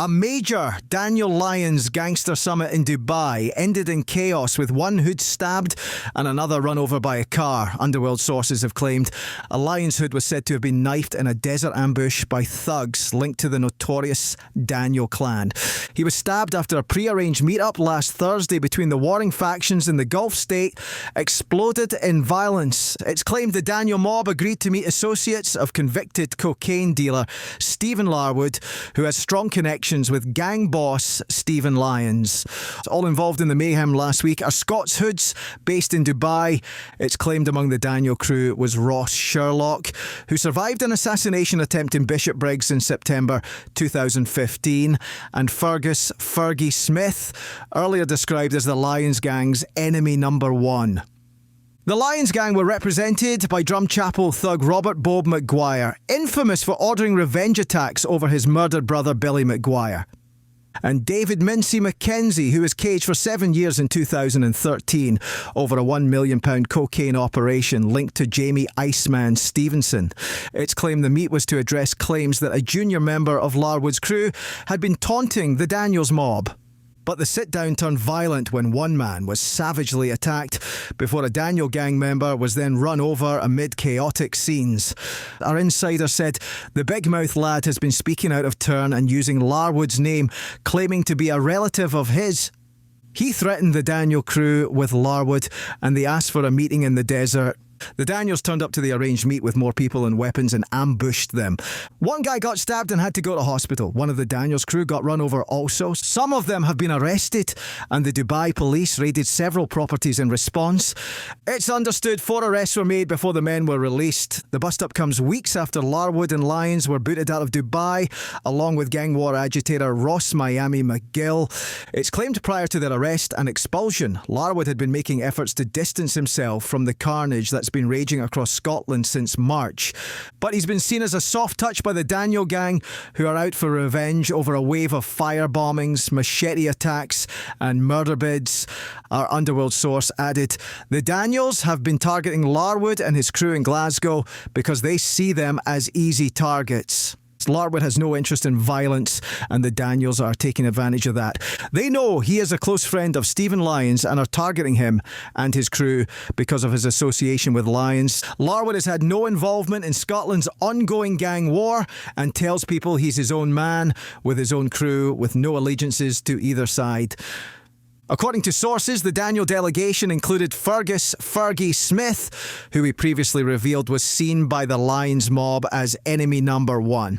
A MAJOR Daniel-Lyons gangster summit in Dubai ended in chaos with one hood stabbed and another run over by a car, underworld sources have claimed. A Lyons hood was said to have been knifed in a desert ambush by thugs linked to the notorious Daniel clan. He was stabbed after a pre-arranged meet-up last Thursday between the warring factions in the Gulf state exploded in violence. It's claimed the Daniel mob agreed to meet associates of convicted cocaine dealer Stephen Larwood, who has strong connections with gang boss Stephen Lyons. All involved in the mayhem last week are Scots hoods based in Dubai. It's claimed among the Daniel crew was Ross Sherlock, who survived an assassination attempt in Bishopbriggs in September 2015, and Fergie Smith, earlier described as the Lyons gang's enemy number one. The Lyons gang were represented by Drumchapel thug Robert Bob McGuire, infamous for ordering revenge attacks over his murdered brother Billy McGuire, and David Mincy McKenzie, who was caged for 7 years in 2013 over a £1 million cocaine operation linked to Jamie Iceman Stevenson. It's claimed the meet was to address claims that a junior member of Larwood's crew had been taunting the Daniels mob. But the sit-down turned violent when one man was savagely attacked before a Daniel gang member was then run over amid chaotic scenes. Our insider said the big-mouth lad has been speaking out of turn and using Larwood's name, claiming to be a relative of his. He threatened the Daniel crew with Larwood and they asked for a meeting in the desert. The Daniels turned up to the arranged meet with more people and weapons and ambushed them. One guy got stabbed and had to go to hospital. One of the Daniels crew got run over also. Some of them have been arrested, and the Dubai police raided several properties in response. It's understood 4 arrests were made before the men were released. The bust-up comes weeks after Larwood and Lyons were booted out of Dubai, along with gang war agitator Ross Miami McGill. It's claimed prior to their arrest and expulsion, Larwood had been making efforts to distance himself from the carnage that's been raging across Scotland since March. But he's been seen as a soft touch by the Daniel gang, who are out for revenge over a wave of fire bombings, machete attacks and murder bids. Our underworld source added, the Daniels have been targeting Larwood and his crew in Glasgow because they see them as easy targets. Larwood has no interest in violence, and the Daniels are taking advantage of that. They know he is a close friend of Stephen Lyons and are targeting him and his crew because of his association with Lyons. Larwood has had no involvement in Scotland's ongoing gang war and tells people he's his own man with his own crew with no allegiances to either side. According to sources, the Daniel delegation included Fergie Smith, who we previously revealed was seen by the Lyons mob as enemy number one.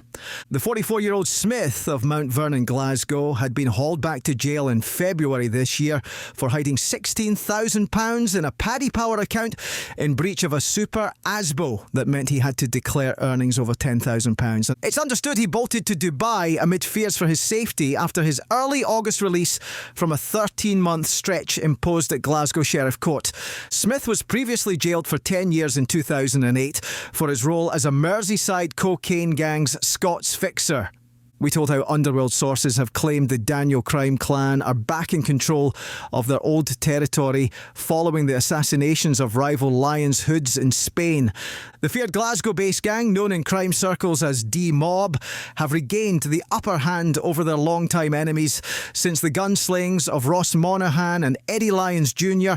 The 44-year-old Smith of Mount Vernon, Glasgow, had been hauled back to jail in February this year for hiding £16,000 in a Paddy Power account in breach of a super ASBO that meant he had to declare earnings over £10,000. It's understood he bolted to Dubai amid fears for his safety after his early August release from a 13-month stretch imposed at Glasgow Sheriff Court. Smith was previously jailed for 10 years in 2008 for his role as a Merseyside cocaine gang's Scots fixer. We told how underworld sources have claimed the Daniel crime clan are back in control of their old territory following the assassinations of rival Lyons hoods in Spain. The feared Glasgow-based gang, known in crime circles as D-Mob, have regained the upper hand over their longtime enemies since the gunslings of Ross Monaghan and Eddie Lyons Jr.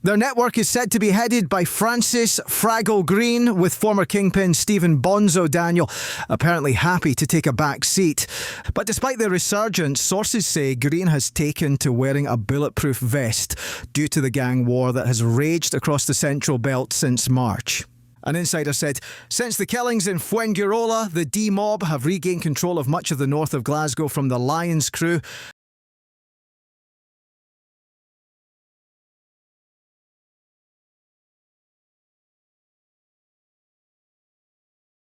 Their network is said to be headed by Francis Fraggle Green, with former kingpin Stephen Bonzo Daniel apparently happy to take a back seat. But despite the resurgence, sources say Green has taken to wearing a bulletproof vest due to the gang war that has raged across the Central Belt since March. An insider said, since the killings in Fuengirola, the D-Mob have regained control of much of the north of Glasgow from the Lyons crew,